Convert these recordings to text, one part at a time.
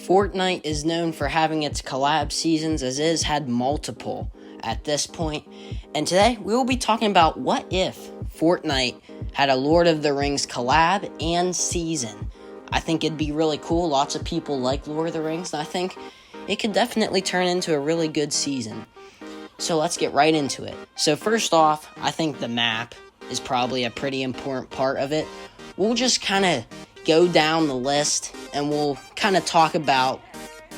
Fortnite is known for having its collab seasons, as it has had multiple at this point. And today we will be talking about what if Fortnite had a Lord of the Rings collab and season. I think it'd be really cool. Lots of people like Lord of the Rings, and I think it could definitely turn into a really good season. So let's get right into it. So first off, I think the map is probably a pretty important part of it. We'll just kind of go down the list and we'll kind of talk about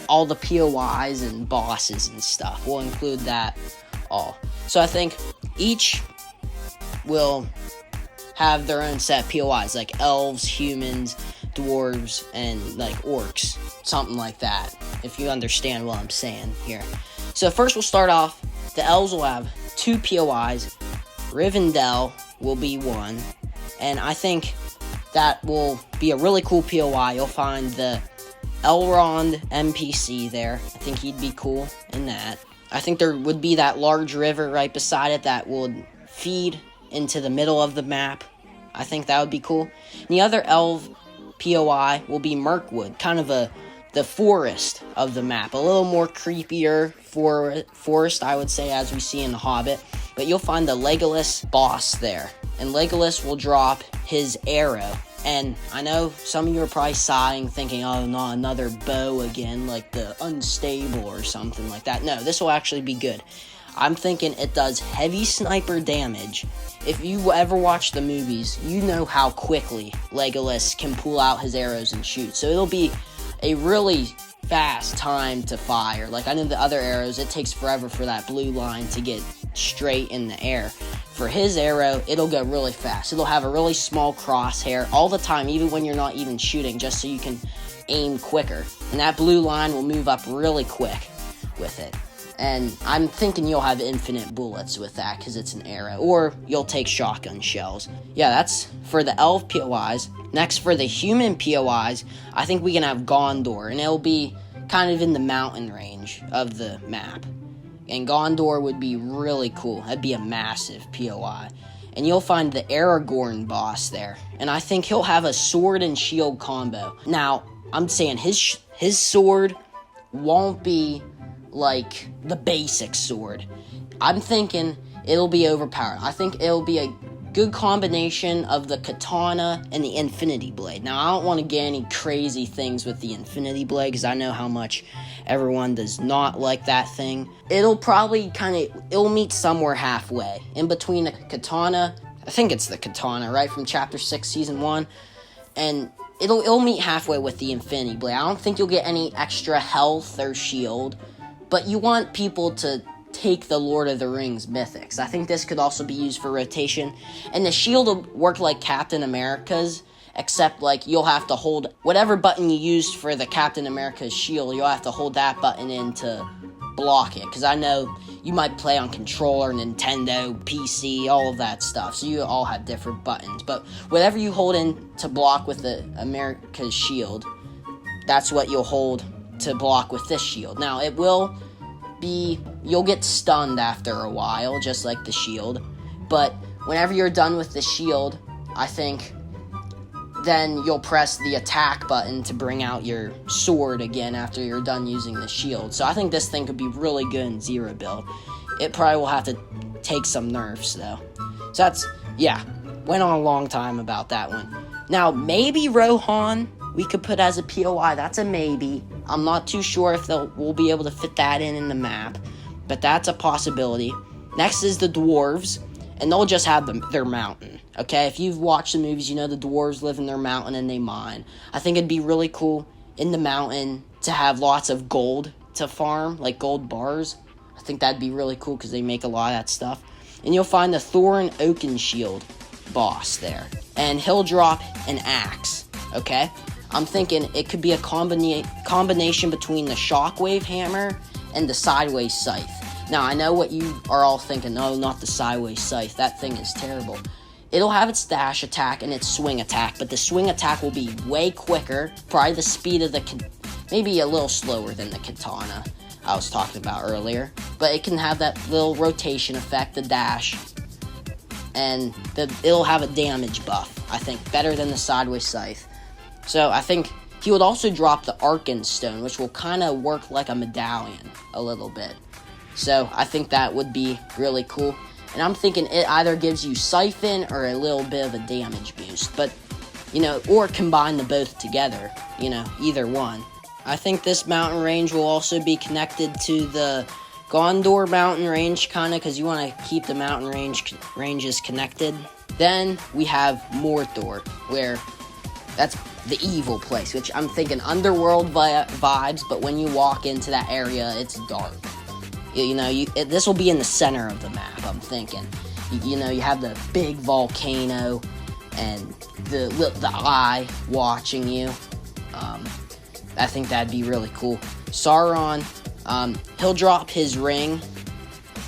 all the POIs and bosses and stuff. We'll include that all. So I think each will have their own set of POIs, like elves, humans, dwarves, and like orcs, something like that, if you understand what I'm saying here. So first we'll start off. The elves will have 2 POIs. Rivendell will be one, and I think that will be a really cool POI. You'll find the Elrond NPC there. I think he'd be cool in that. I think there would be that large river right beside it that would feed into the middle of the map. I think that would be cool. And the other elf POI will be Mirkwood, kind of the forest of the map. A little more creepier forest, I would say, as we see in The Hobbit. But you'll find the Legolas boss there. And Legolas will drop his arrow. And I know some of you are probably sighing, thinking, oh, no, another bow again, like the Unstable or something like that. No, this will actually be good. I'm thinking it does heavy sniper damage. If you ever watch the movies, you know how quickly Legolas can pull out his arrows and shoot. So it'll be a really fast time to fire. Like, I know the other arrows, it takes forever for that blue line to get straight in the air. For his arrow, it'll go really fast. It'll have a really small crosshair all the time, even when you're not even shooting, just so you can aim quicker. And that blue line will move up really quick with it. And I'm thinking you'll have infinite bullets with that because it's an arrow. Or you'll take shotgun shells. Yeah, that's for the elf POIs. Next, for the human POIs, I think we can have Gondor. And it'll be kind of in the mountain range of the map. And Gondor would be really cool. That'd be a massive POI. And you'll find the Aragorn boss there. And I think he'll have a sword and shield combo. Now, I'm saying his sword won't be like the basic sword. I'm thinking it'll be overpowered. I think it'll be a good combination of the katana and the infinity blade. Now, I don't want to get any crazy things with the infinity blade because I know how much everyone does not like that thing. It'll probably it'll meet somewhere halfway in between the katana. I think it's the katana, right, from chapter 6 season 1, and it'll meet halfway with the infinity blade. I don't think you'll get any extra health or shield. But you want people to take the Lord of the Rings mythics. I think this could also be used for rotation. And the shield will work like Captain America's, except like you'll have to hold whatever button you used for the Captain America's shield, you'll have to hold that button in to block it. Because I know you might play on controller, Nintendo, PC, all of that stuff. So you all have different buttons. But whatever you hold in to block with the America's shield, that's what you'll hold to block with this shield. Now, it will be, you'll get stunned after a while, just like the shield, but whenever you're done with the shield, I think then you'll press the attack button to bring out your sword again after you're done using the shield. So I think this thing could be really good in zero build. It probably will have to take some nerfs, though. So that's, yeah, went on a long time about that one. Now, maybe Rohan we could put as a POI. That's a maybe. I'm not too sure if we'll be able to fit that in the map, but that's a possibility. Next is the dwarves, and they'll just have their mountain. Okay, if you've watched the movies, you know the dwarves live in their mountain and they mine. I think it'd be really cool in the mountain to have lots of gold to farm, like gold bars. I think that'd be really cool because they make a lot of that stuff. And you'll find the Thorin Oakenshield boss there, and he'll drop an axe. Okay. I'm thinking it could be a combination between the Shockwave Hammer and the Sideways Scythe. Now, I know what you are all thinking, no, not the Sideways Scythe, that thing is terrible. It'll have its dash attack and its swing attack, but the swing attack will be way quicker, probably the speed of maybe a little slower than the katana I was talking about earlier, but it can have that little rotation effect, the dash, and it'll have a damage buff, I think, better than the Sideways Scythe. So I think he would also drop the Arkenstone, which will kind of work like a medallion a little bit. So I think that would be really cool. And I'm thinking it either gives you Siphon or a little bit of a damage boost. But, or combine the both together, either one. I think this mountain range will also be connected to the Gondor mountain range, kind of, because you want to keep the mountain ranges connected. Then we have Mordor, where that's the evil place, which I'm thinking underworld vibes, but when you walk into that area, it's dark. This will be in the center of the map, I'm thinking. You have the big volcano and the eye watching you. I think that'd be really cool. Sauron, he'll drop his ring,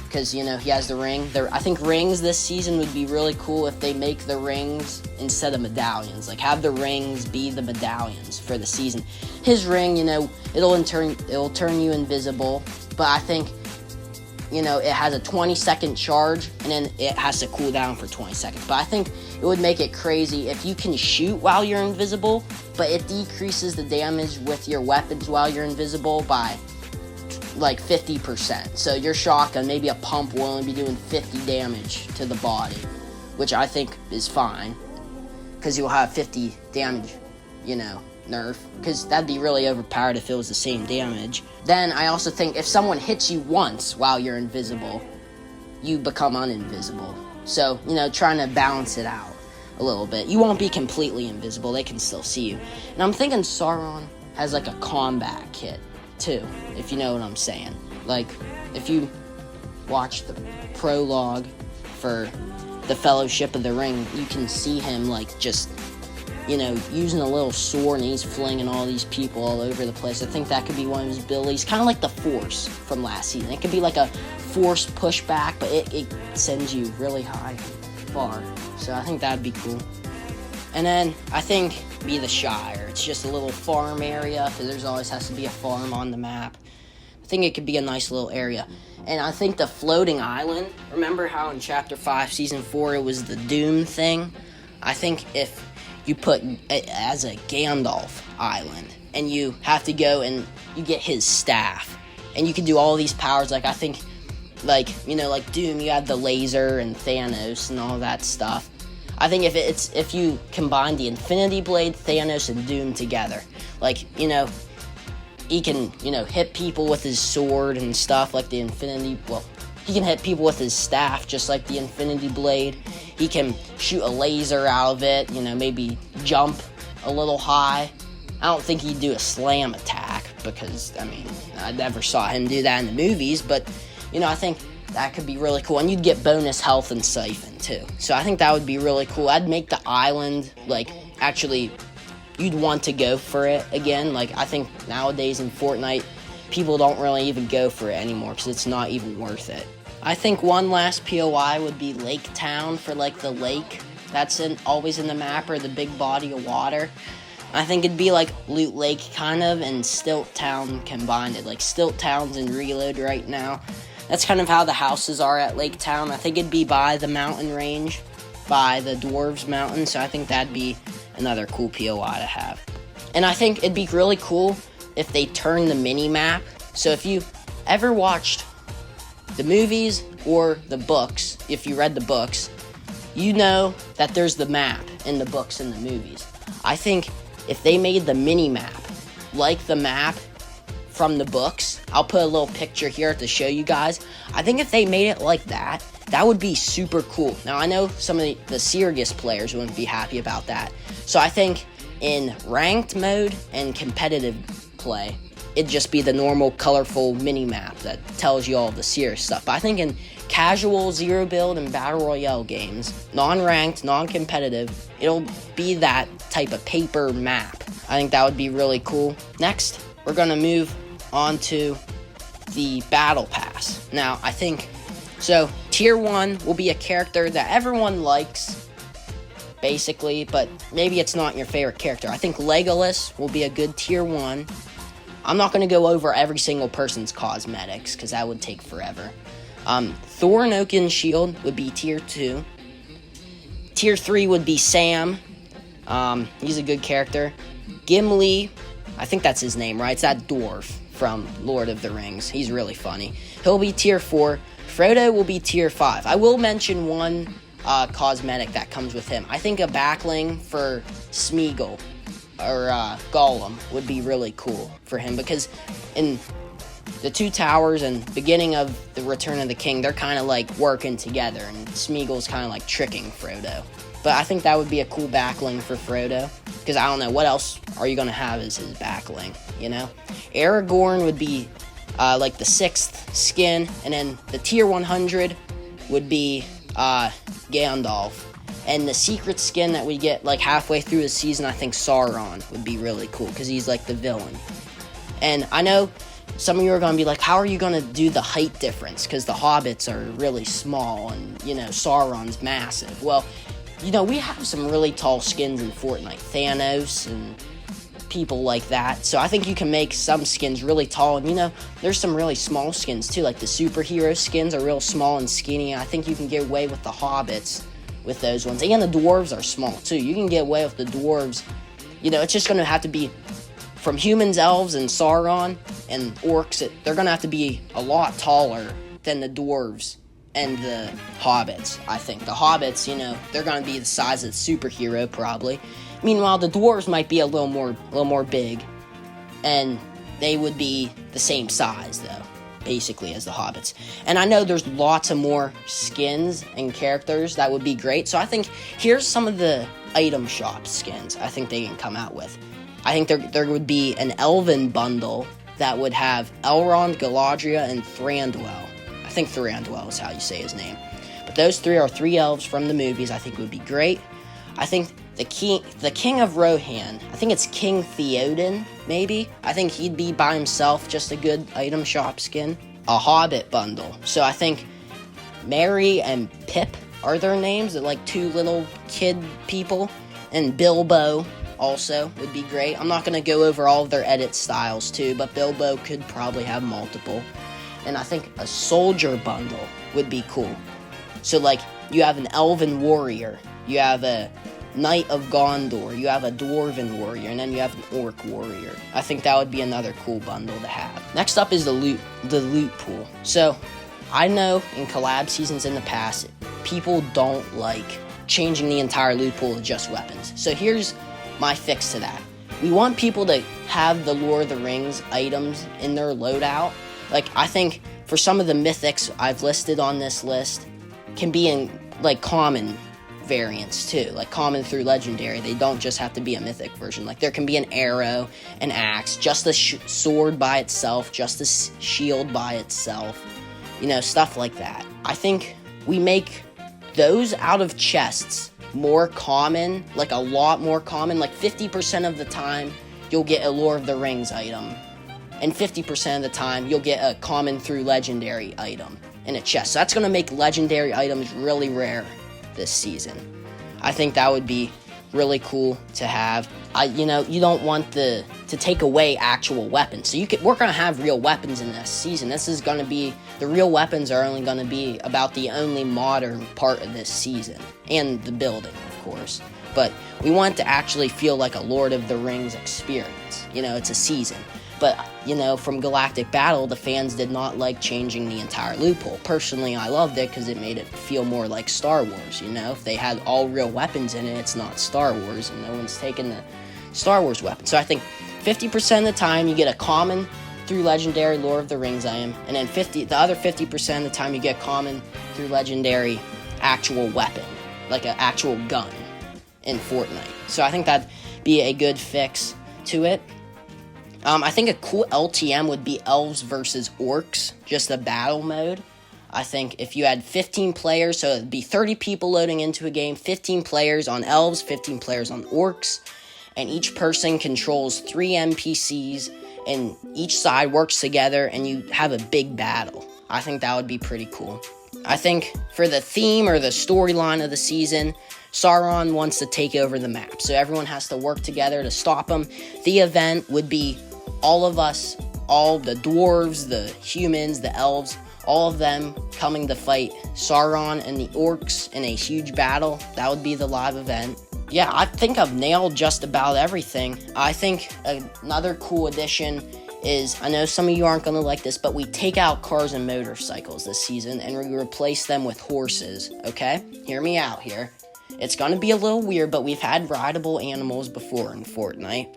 because, he has the ring. I think rings this season would be really cool if they make the rings instead of medallions. Like, have the rings be the medallions for the season. His ring, it'll turn you invisible, but I think, it has a 20-second charge, and then it has to cool down for 20 seconds. But I think it would make it crazy if you can shoot while you're invisible, but it decreases the damage with your weapons while you're invisible by like 50%. So your shotgun, maybe a pump, will only be doing 50 damage to the body, which I think is fine, because you'll have 50 damage, nerf, because that'd be really overpowered if it was the same damage. Then I also think if someone hits you once while you're invisible, you become uninvisible. So, trying to balance it out a little bit. You won't be completely invisible, they can still see you. And I'm thinking Sauron has like a combat kit too, if you know what I'm saying. Like, if you watch the prologue for the Fellowship of the Ring, you can see him like just using a little sword, and he's flinging all these people all over the place. I think that could be one of his abilities, kind of like the Force from last season. It could be like a Force pushback, but it sends you really high, far. So I think that'd be cool. And then I think be the Shire. It's just a little farm area, because there's always has to be a farm on the map. I think it could be a nice little area. And I think the floating island, remember how in Chapter 5, Season 4, it was the Doom thing? I think if you put it as a Gandalf island, and you have to go and you get his staff, and you can do all these powers, like I think, like Doom, you have the laser and Thanos and all that stuff. I think if you combine the Infinity Blade, Thanos, and Doom together, like, he can, hit people with his sword and stuff like the he can hit people with his staff just like the Infinity Blade. He can shoot a laser out of it, maybe jump a little high. I don't think he'd do a slam attack, because, I never saw him do that in the movies, but, I think that could be really cool. And you'd get bonus health and Siphon, too. So I think that would be really cool. I'd make the island, actually, you'd want to go for it again. Like, I think nowadays in Fortnite, people don't really even go for it anymore, because it's not even worth it. I think one last POI would be Lake Town, for, the lake that's always in the map, or the big body of water. I think it'd be like Loot Lake, kind of, and Stilt Town combined. Like, Stilt Town's in Reload right now. That's kind of how the houses are at Lake Town. I think it'd be by the mountain range, by the Dwarves Mountain, so I think that'd be another cool POI to have. And I think it'd be really cool if they turn the mini-map. So if you ever watched the movies or the books, if you read the books, you know that there's the map in the books and the movies. I think if they made the mini-map like the map from the books, I'll put a little picture here to show you guys. I think if they made it like that, that would be super cool. Now, I know some of the serious players wouldn't be happy about that. So I think in ranked mode and competitive play, it'd just be the normal colorful mini-map that tells you all the serious stuff. But I think in casual, zero build, and battle royale games, non-ranked, non-competitive, it'll be that type of paper map. I think that would be really cool. Next, we're going to move on to the battle pass. Now, I think, so tier 1 will be a character that everyone likes, basically, but maybe it's not your favorite character. I think Legolas will be a good tier 1. I'm not going to go over every single person's cosmetics, because that would take forever. Thor and Oaken's shield would be tier 2. Tier 3 would be Sam. He's a good character. Gimli I think that's his name, right? It's that dwarf from Lord of the Rings. He's really funny. He'll be tier 4. Frodo will be tier 5. I will mention one cosmetic that comes with him. I think a backling for Smeagol or Gollum would be really cool for him, because in the Two Towers and beginning of the Return of the King, they're kind of like working together, and Smeagol's kind of like tricking Frodo. But I think that would be a cool backling for Frodo, because I don't know, what else are you going to have as his backling, you know? Aragorn would be like the 6th skin, and then the tier 100 would be Gandalf. And the secret skin that we get like halfway through the season, I think Sauron would be really cool, because he's like the villain. And I know some of you are going to be like, how are you going to do the height difference? Because the hobbits are really small and, you know, Sauron's massive. Well, you know, we have some really tall skins in Fortnite. Thanos and people like that. So I think you can make some skins really tall. And, you know, there's some really small skins too. Like the superhero skins are real small and skinny. I think you can get away with the hobbits with those ones. And the dwarves are small too. You can get away with the dwarves. You know, it's just going to have to be from humans, elves, and Sauron and orcs. They're going to have to be a lot taller than the dwarves and the hobbits, I think. The hobbits, you know, they're going to be the size of the superhero, probably. Meanwhile, the dwarves might be a little more big, and they would be the same size, though, basically, as the hobbits. And I know there's lots of more skins and characters that would be great, so I think here's some of the item shop skins I think they can come out with. I think there would be an elven bundle that would have Elrond, Galadriel, and Thranduil. I think Thranduil is how you say his name. But those 3 are 3 elves from the movies. I think would be great. I think the King of Rohan, I think it's King Theoden, maybe. I think he'd be by himself, just a good item shop skin. A Hobbit bundle. So I think Merry and Pip are their names. They're like 2 little kid people. And Bilbo also would be great. I'm not going to go over all of their edit styles too, but Bilbo could probably have multiple. And I think a soldier bundle would be cool. So like, you have an elven warrior, you have a knight of Gondor, you have a dwarven warrior, and then you have an orc warrior. I think that would be another cool bundle to have. Next up is the loot pool. So I know in collab seasons in the past, people don't like changing the entire loot pool to just weapons. So here's my fix to that. We want people to have the Lord of the Rings items in their loadout. Like, I think for some of the mythics I've listed on this list can be in, like, common variants, too. Like, common through legendary. They don't just have to be a mythic version. Like, there can be an arrow, an axe, just a sword by itself, just a shield by itself. You know, stuff like that. I think we make those out of chests more common, like a lot more common. Like, 50% of the time, you'll get a Lord of the Rings item. And 50% of the time, you'll get a common through legendary item in a chest. So that's going to make legendary items really rare this season. I think that would be really cool to have. You know, you don't want to take away actual weapons. So we're going to have real weapons in this season. This is going to be, the real weapons are only going to be about the only modern part of this season. And the building, of course. But we want to actually feel like a Lord of the Rings experience. You know, it's a season. But, you know, from Galactic Battle, the fans did not like changing the entire loophole. Personally, I loved it because it made it feel more like Star Wars, you know? If they had all real weapons in it, it's not Star Wars, and no one's taking the Star Wars weapon. So I think 50% of the time, you get a common through legendary Lord of the Rings item, and then the other 50% of the time, you get common through legendary actual weapon, like an actual gun in Fortnite. So I think that'd be a good fix to it. I think a cool LTM would be Elves versus Orcs, just a battle mode. I think if you had 15 players, so it'd be 30 people loading into a game, 15 players on Elves, 15 players on Orcs, and each person controls 3 NPCs, and each side works together, and you have a big battle. I think that would be pretty cool. I think for the theme or the storyline of the season, Sauron wants to take over the map, so everyone has to work together to stop him. The event would be all of us, all the dwarves, the humans, the elves, all of them coming to fight Sauron and the orcs in a huge battle. That would be the live event. yeah, I think I've nailed just about everything. I think another cool addition is, I know some of you aren't going to like this, but we take out cars and motorcycles this season and we replace them with horses, okay? Hear me out here. It's going to be a little weird, but we've had rideable animals before in Fortnite.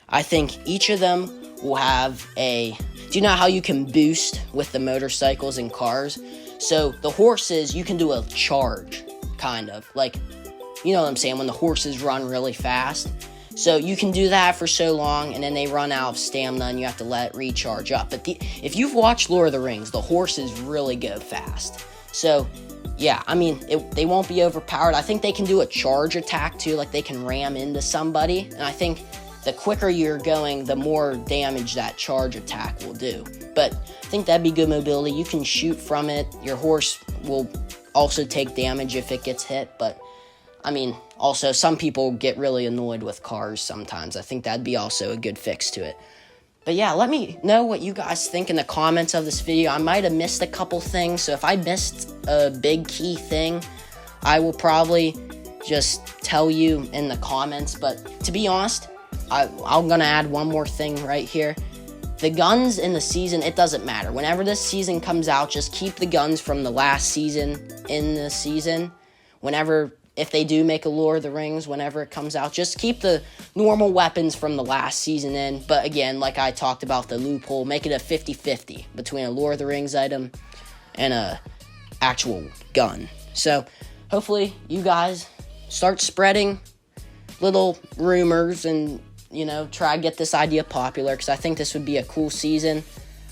I think each of them will have do you know how you can boost with the motorcycles and cars? So the horses, you can do a charge, kind of. Like, you know what I'm saying, when the horses run really fast. So you can do that for so long, and then they run out of stamina, and you have to let it recharge up. But if you've watched Lord of the Rings, the horses really go fast. So, yeah, I mean, they won't be overpowered. I think they can do a charge attack, too, like they can ram into somebody. And I think the quicker you're going, the more damage that charge attack will do. But I think that'd be good mobility. You can shoot from it. Your horse will also take damage if it gets hit, but I mean, also, some people get really annoyed with cars sometimes. I think that'd be also a good fix to it. But yeah, let me know what you guys think in the comments of this video. I might have missed a couple things, so if I missed a big key thing, I will probably just tell you in the comments. But to be honest, I'm going to add one more thing right here. The guns in the season, it doesn't matter. Whenever this season comes out, just keep the guns from the last season in the season. If they do make a Lord of the Rings, whenever it comes out, just keep the normal weapons from the last season in. But again, like I talked about the loophole, make it a 50-50 between a Lord of the Rings item and a actual gun. So hopefully you guys start spreading little rumors and, try to get this idea popular, because I think this would be a cool season.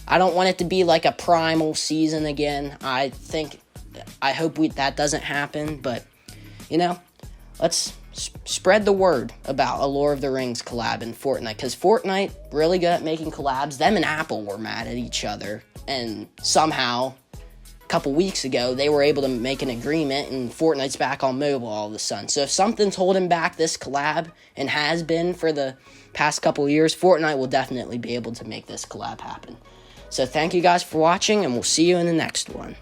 I don't want it to be like a primal season again. I hope that doesn't happen, but let's spread the word about a Lord of the Rings collab in Fortnite, because Fortnite really good at making collabs. Them and Apple were mad at each other, and somehow a couple weeks ago they were able to make an agreement, and Fortnite's back on mobile all of a sudden. So if something's holding back this collab, and has been for the past couple years, Fortnite will definitely be able to make this collab happen. So thank you guys for watching, and we'll see you in the next one.